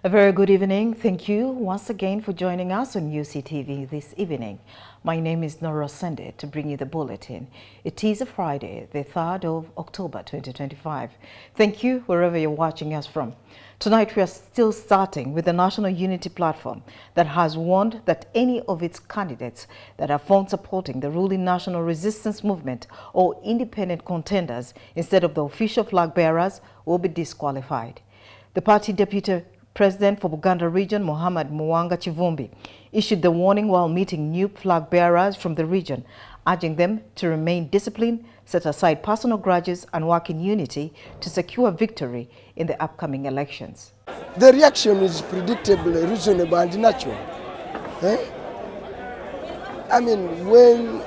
A very good evening. Thank you once again for joining us on Uctv this evening. My name is NORAH OSENDE to bring you the bulletin. It is a Friday, the 3rd of October 2025. Thank you wherever you're watching us from. Tonight we are still starting with the National Unity Platform that has warned that any of its candidates that are found supporting the ruling National Resistance Movement or independent contenders instead of the official flag bearers will be disqualified. The party deputy President for Buganda Region, Muwanga Kivumbi, issued the warning while meeting new flag bearers from the region, urging them to remain disciplined, set aside personal grudges and work in unity to secure victory in the upcoming elections. The reaction is predictable, reasonable and natural. I mean, when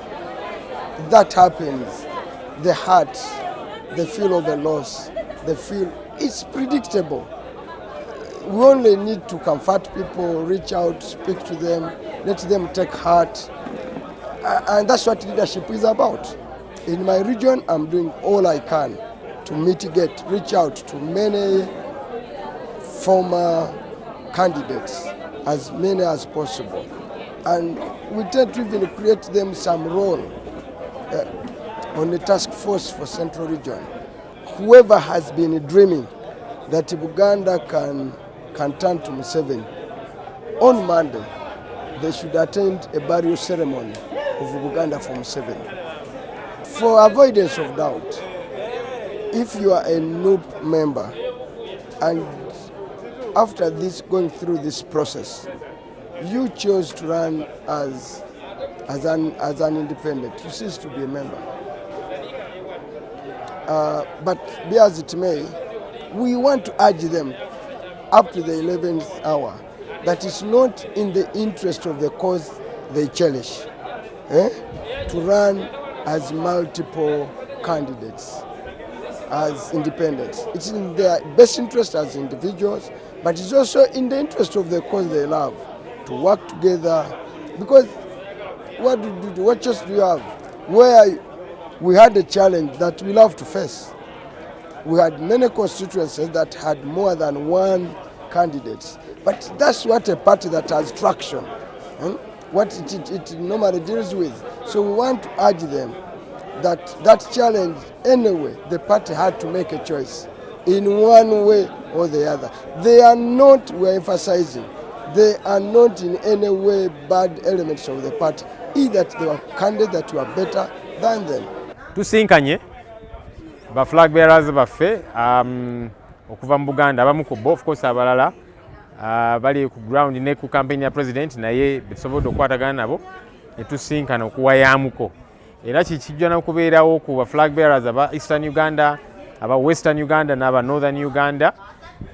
that happens, the heart, the feel of the loss, the feel, it's predictable. We only need to comfort people, reach out, speak to them, let them take heart. And that's what leadership is about. In my region, I'm doing all I can to mitigate, reach out to many former candidates, as many as possible. And we tend to even create them some role on the task force for Central Region. Whoever has been dreaming that Buganda can turn to Museveni, on Monday, they should attend a burial ceremony of Buganda for Museveni. For avoidance of doubt, if you are a new member and after this, going through this process, you chose to run as an independent, you cease to be a member. But be as it may, we want to urge them up to the 11th hour that it's not in the interest of the cause they cherish to run as multiple candidates, as independents. It's in their best interest as individuals, but it's also in the interest of the cause they love to work together. Because what choice do you have? Where we had a challenge that we love to face. We had many constituencies that had more than one candidate. But that's what a party that has traction, what it normally deals with. So we want to urge them that challenge, anyway, the party had to make a choice in one way or the other. They are not, we're emphasizing, they are not in any way bad elements of the party. Either they were candidates that were better than them. Tusinkanye ba flag bearers baffe okuva mu Buganda abamu ku of course abalala bali ku ground ne ku campaign ya president naye bisobodde okwatagana nabo ne tusinkana okuwayamuko era kikijja n'okubeerawo ku ba flag bearers aba Eastern Uganda, aba Western Uganda n'aba Northern Uganda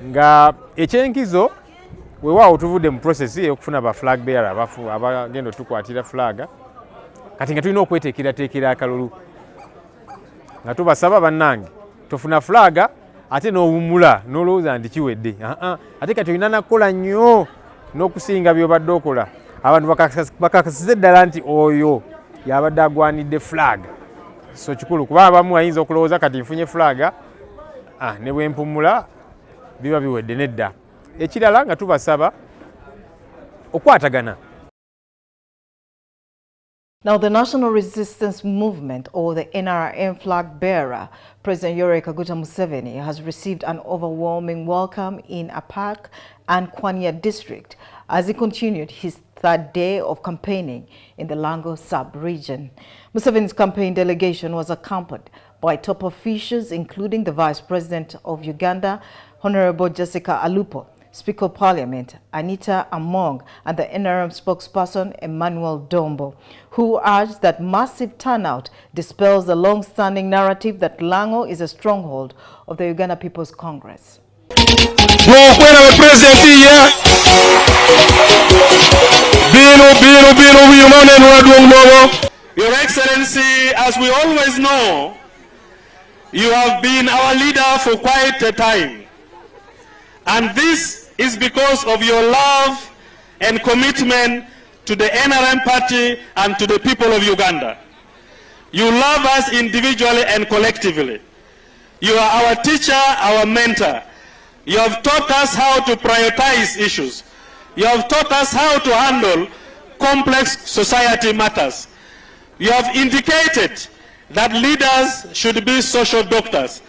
nga ekyenkizo weewaawo tuvudde mu process y'okufuna ba flag bearer abagenda tukwatira flag kati nga tulina okweteekerateekera akalulu nga tubasaba bannange tofuna flaga ate n'owummula n'olowooza nti kiwedde ate kati olina nakola nnyo n'okusinga by'obadde okola abantu bakakasize ddala nti oyo y'abadde agwanidde flaga so kikulu kuba abamu ayinza okulowooza kati nfunye flaga ne bwe mpummula biba biwedde nedda ekirala nga tubasaba okwatagana. Now, the National Resistance Movement, or the NRM flag bearer, President Yoweri Kaguta Museveni, has received an overwhelming welcome in Apak and Kwanya district as he continued his third day of campaigning in the Lango sub-region. Museveni's campaign delegation was accompanied by top officials, including the Vice President of Uganda, Honorable Jessica Alupo, Speaker of Parliament Anita Among, and the NRM spokesperson Emmanuel Dombo, who urged that massive turnout dispels the long-standing narrative that Lango is a stronghold of the Uganda People's Congress. Your Excellency, as we always know, you have been our leader for quite a time. And this is because of your love and commitment to the NRM party and to the people of Uganda. You love us individually and collectively. You are our teacher, our mentor. You have taught us how to prioritize issues. You have taught us how to handle complex society matters. You have indicated that leaders should be social doctors.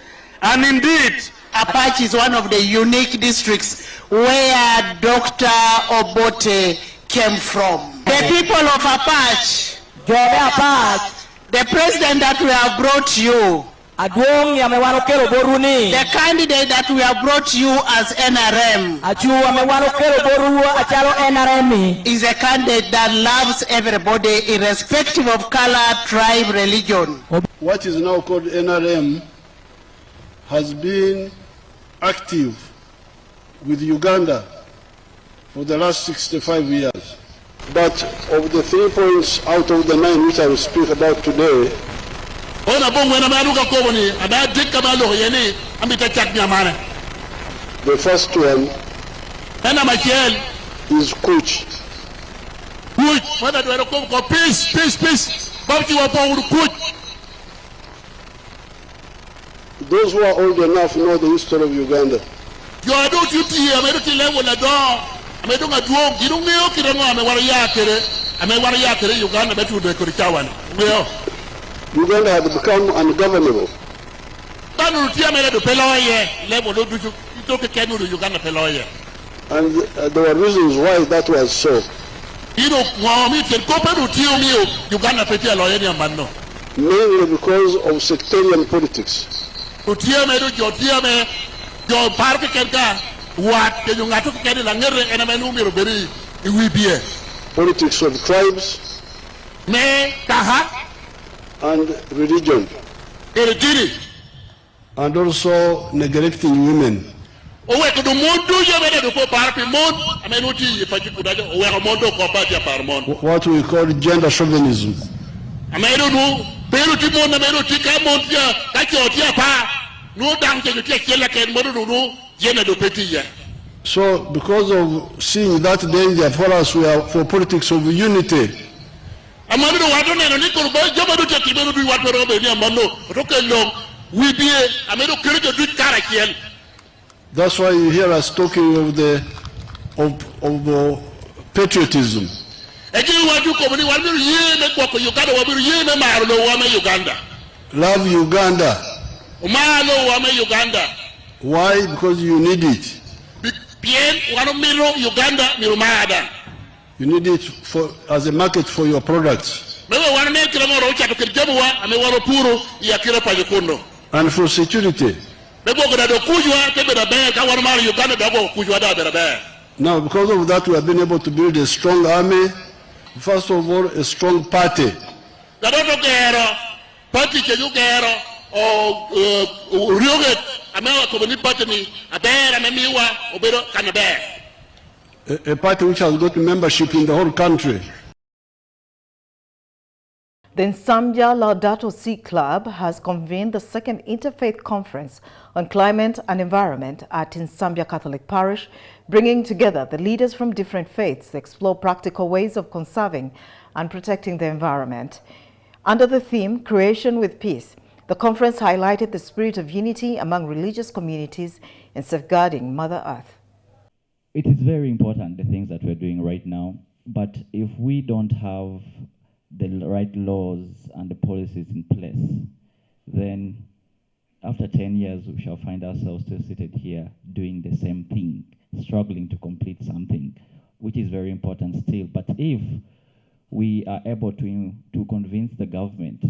And indeed, Apache is one of the unique districts where Dr. Obote came from. The people of Apache, the president that we have brought you, the candidate that we have brought you as NRM, is a candidate that loves everybody irrespective of color, tribe, religion. What is now called NRM has been active with Uganda for the last 65 years. But of the 3 points out of the 9 which I will speak about today, the first one is Kuch. Those who are old enough know the history of Uganda. Uganda had become ungovernable. And there were reasons why that was so. Mainly because of sectarian politics. Politics of tribes and religion, and also neglecting women. What we call gender chauvinism. So because of seeing that danger for us, we are for politics of unity. That's why you hear us talking of the patriotism. Love Uganda. Why? Because you need it. You need it for as a market for your products. And for security. Now, because of that, we have been able to build a strong army. First of all, a strong party. A party which has got membership in the whole country. The Nsambya Laudato Si Club has convened the second Interfaith Conference on Climate and Environment at Nsambya Catholic Parish, bringing together the leaders from different faiths to explore practical ways of conserving and protecting the environment. Under the theme, Creation with Peace, the conference highlighted the spirit of unity among religious communities in safeguarding Mother Earth. It is very important, the things that we're doing right now, but if we don't have the right laws and the policies in place, then after 10 years, we shall find ourselves still seated here doing the same thing, struggling to complete something, which is very important still. But if we are able to convince the government,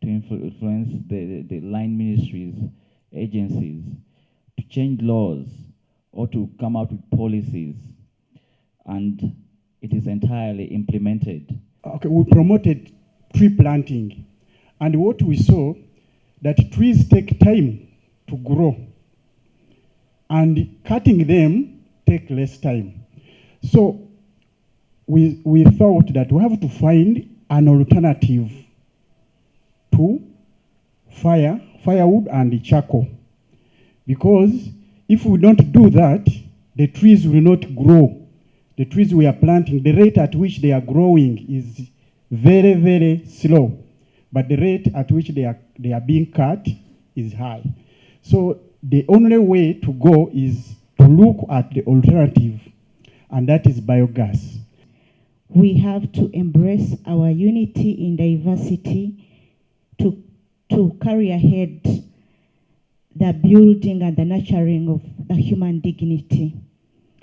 to influence the line ministries, agencies, to change laws or to come out with policies, and it is entirely implemented. Okay, we promoted tree planting, and what we saw that trees take time to grow, and cutting them take less time. So we thought that we have to find an alternative to firewood and charcoal, because if we don't do that, the trees will not grow. The trees we are planting, the rate at which they are growing is very, very slow, but the rate at which they are being cut is high. So the only way to go is look at the alternative, and that is biogas. We have to embrace our unity in diversity to carry ahead the building and the nurturing of the human dignity.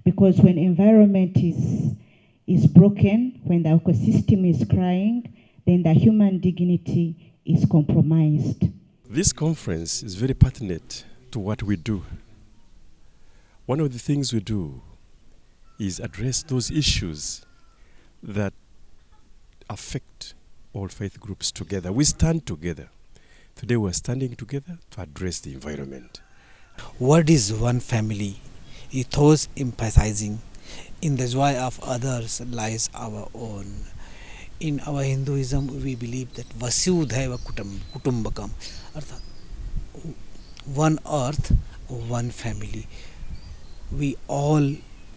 Because when environment is broken, when the ecosystem is crying, then the human dignity is compromised. This conference is very pertinent to what we do. One of the things we do is address those issues that affect all faith groups together. We stand together. Today we're standing together to address the environment. What is one family? It was emphasizing in the joy of others lies our own. In our Hinduism, we believe that Vasudhaiva Kutumbakam, one earth, one family. We all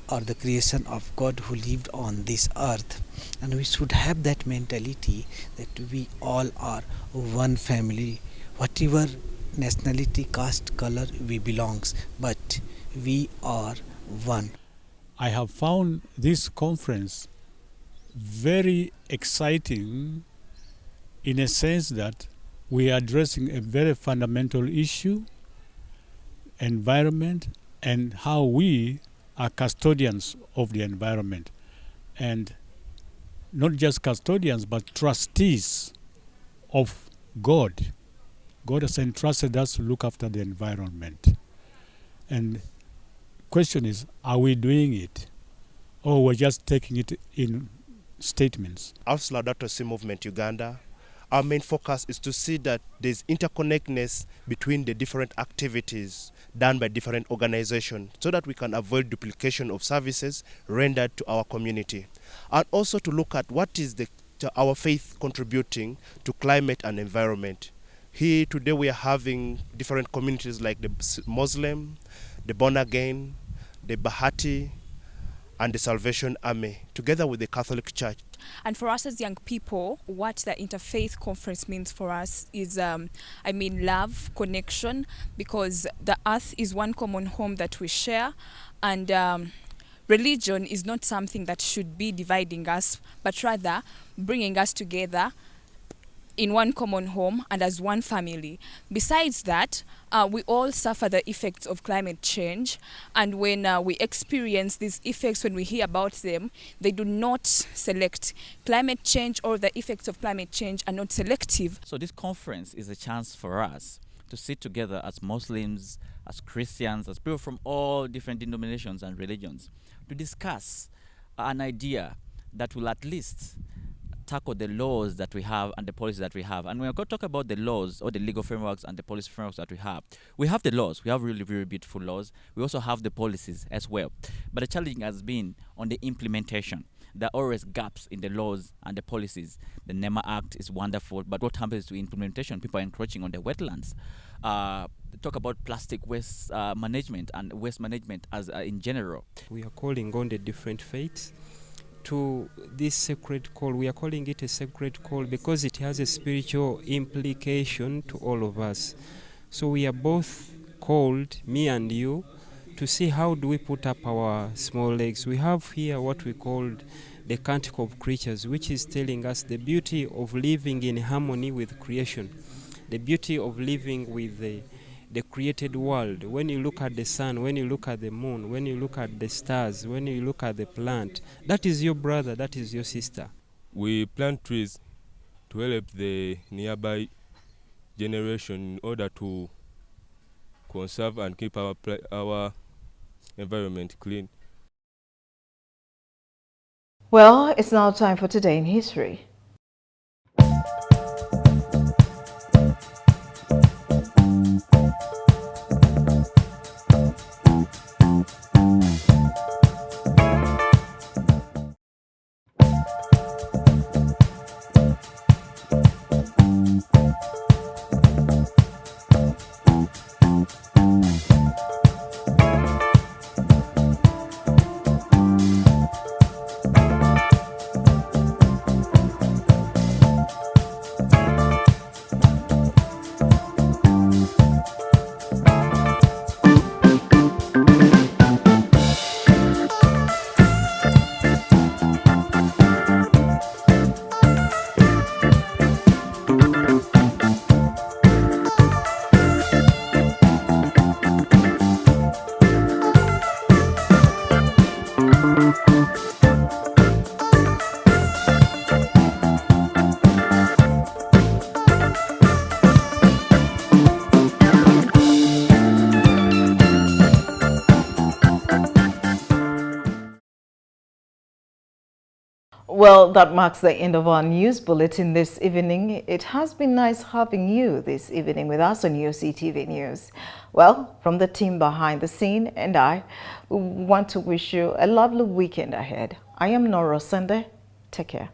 are the creation of God who lived on this earth, and we should have that mentality that we all are one family, whatever nationality, caste, color we belongs, but we are one. I have found this conference very exciting in a sense that we are addressing a very fundamental issue, environment, and how we are custodians of the environment. And not just custodians, but trustees of God. God has entrusted us to look after the environment. And question is, are we doing it? Or we're just taking it in statements? As Laudato Si Movement Uganda, our main focus is to see that there's interconnectedness between the different activities done by different organizations so that we can avoid duplication of services rendered to our community. And also to look at what is our faith contributing to climate and environment. Here today we are having different communities like the Muslim, the Born Again, the Bahati, and the Salvation Army, together with the Catholic Church. And for us as young people, what the Interfaith Conference means for us is, love, connection, because the earth is one common home that we share, and religion is not something that should be dividing us, but rather bringing us together in one common home and as one family. Besides that, we all suffer the effects of climate change, and when we experience these effects, when we hear about them, they do not select. Climate change or the effects of climate change are not selective. So this conference is a chance for us to sit together as Muslims, as Christians, as people from all different denominations and religions, to discuss an idea that will at least tackle the laws that we have and the policies that we have. And when we talk about the laws or the legal frameworks and the policy frameworks that we have the laws. We have really, really beautiful laws. We also have the policies as well. But the challenge has been on the implementation. There are always gaps in the laws and the policies. The NEMA Act is wonderful, but what happens to implementation? People are encroaching on the wetlands. Talk about plastic waste management and waste management as in general. We are calling on the different faiths to this sacred call. We are calling it a sacred call because it has a spiritual implication to all of us. So we are both called, me and you, to see how do we put up our small legs. We have here what we called the Canticle of Creatures, which is telling us the beauty of living in harmony with creation, the beauty of living with the created world. When you look at the sun, when you look at the moon, when you look at the stars, when you look at the plant, that is your brother, that is your sister. We plant trees to help the nearby generation in order to conserve and keep our environment clean. Well, it's now time for Today in History. Well, that marks the end of our news bulletin this evening. It has been nice having you this evening with us on Uctv News. Well, from the team behind the scene and I, we want to wish you a lovely weekend ahead. I am NORAH OSENDE. Take care.